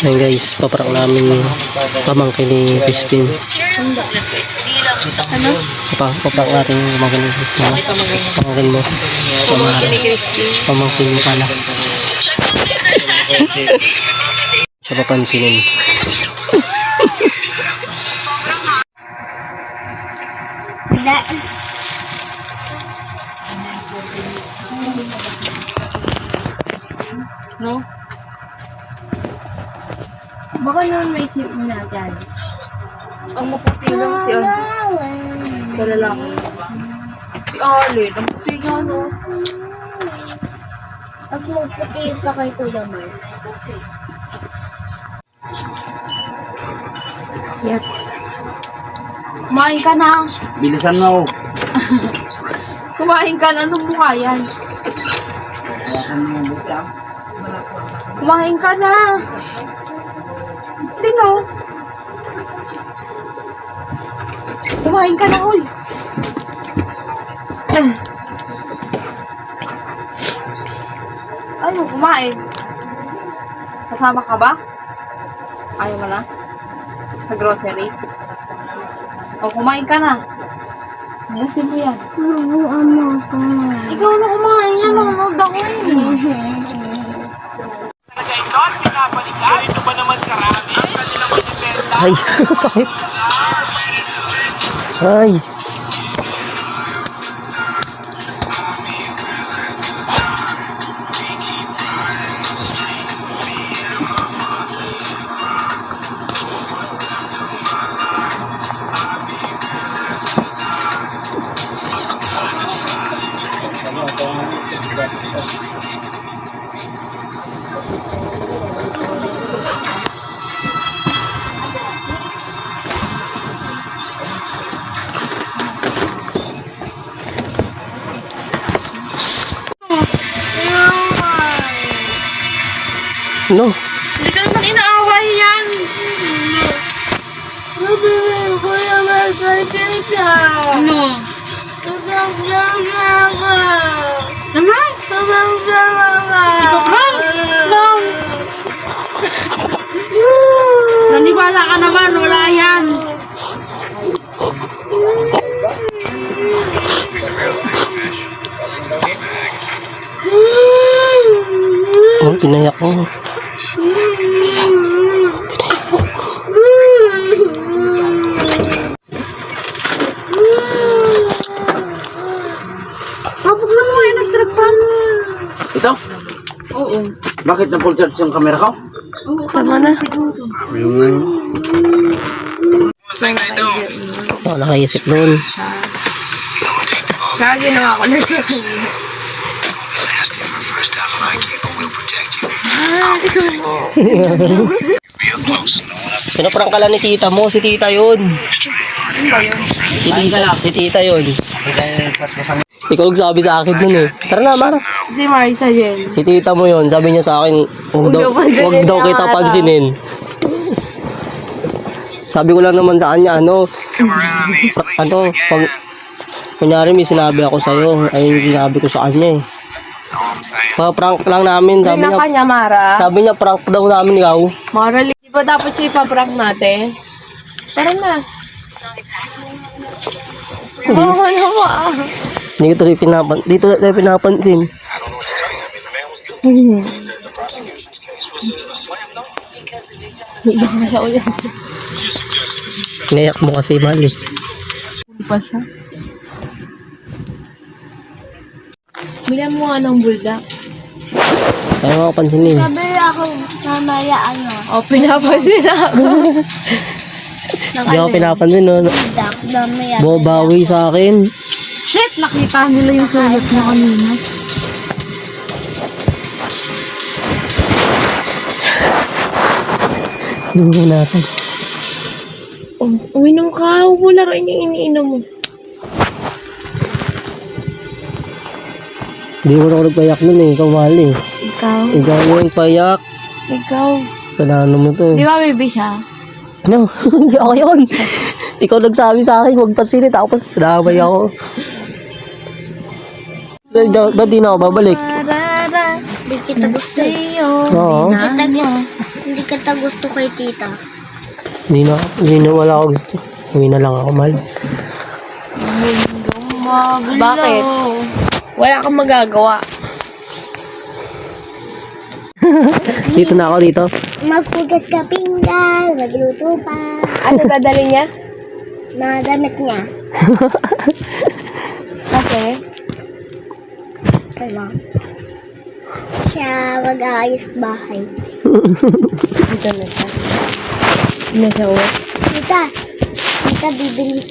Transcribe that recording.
Ayun guys, paprank namin yung pamangkin ni Christine. Ano? Paprank natin yung pamangkin ni Christine. Pamangkin mo. Pamangkin ni Christine. Pamangkin mo pala. Siya papansinin. No? Baka naman may isip mo na dyan. Ang maputi lang si Ano. Sa lalaki. Si Alin. Ang puti nga, no? Mas maputi pa kay Kuya Mar. Yep. Kumain ka na. Bilisan mo. Kumain ka na. Anong mukha yan? Kumain ka na. Hindi, no? Kumain ka na, uy. Ano, kumain? Kasama ka ba? Ayaw mo na? Sa grocery? O, kumain ka na. Busin mo yan. Nabuan mo ako. Ikaw na kumain yan. Nanonood ako eh. Ay, sakit. Ay. No. Hindi ka naman inaaway yan. Kuya Mar, kaya Ano? Naman? Lang. Naniwala ka naman. Wala yan. Oh, tinayak ko. Kapagsan mo kayo nag-trip-pan. Ito? Oo. Bakit na full charge yung camera ko? Oo, tama na siguro. Oh, nakaisip nun. Kaya ginawa ko na siya. Pinaprank ka lang ni tita mo. Si tita yun. Si tita yun. Ikaw nagsabi sa akin nun eh. Tara na, Mara. Si Marita yun. Si tita mo yun. Sabi niya sa akin, huwag daw kita pansinin. Sabi ko lang naman sa kanya, pag kunyari may sinabi ako sa'yo, ay sinabi ko sa kanya eh. Prank lang namin, sabi niya. Kanya, Mara. Sabi niya, prank daw namin ikaw. Mara, di ba dapat siya ipaprank natin? Tara na. Oo, ano mo ah. Hindi ko dito tayo pinapansin. Igas mo siya ulit. Inayak mo kasi, Mali. Hindi pa siya. Bilang mo nga ng buldak. Ayaw mo ako pansinin. Sabi ako, mamaya O, pinapansin ako. Hindi ako pinapansin, no? dak, mamaya. Bumabawi sa akin. Shit! Nakita nila yung sulat na kanina. Hindi natin. Oh, uminom ka. Huwag mo laruin yung iniinom mo. Hindi mo na ako nagpayak nun eh. Ikaw, Mali. Ikaw? Ikaw yung payak. Ikaw? Sanano mo to. Di ba baby siya? Ano? Hindi ako yun. Ikaw nagsabi sa akin, huwag pansinin. Tapos, nadamay ako. Ba't di na ako babalik? Di kita gusto. Oo. Kita mo. Hindi kita gusto kay tita. Hindi na wala ako gusto. Uwi na lang ako, mahal. Bakit? Wala kang magagawa. Dito na ako, dito. Magpugas ka pinggan, magluto pa. Ano dadali niya? Mga damit niya. Kasi, Ano? Siya mag-aayos bahay. dito na siya. Hindi na siya uwi. Tita, bibili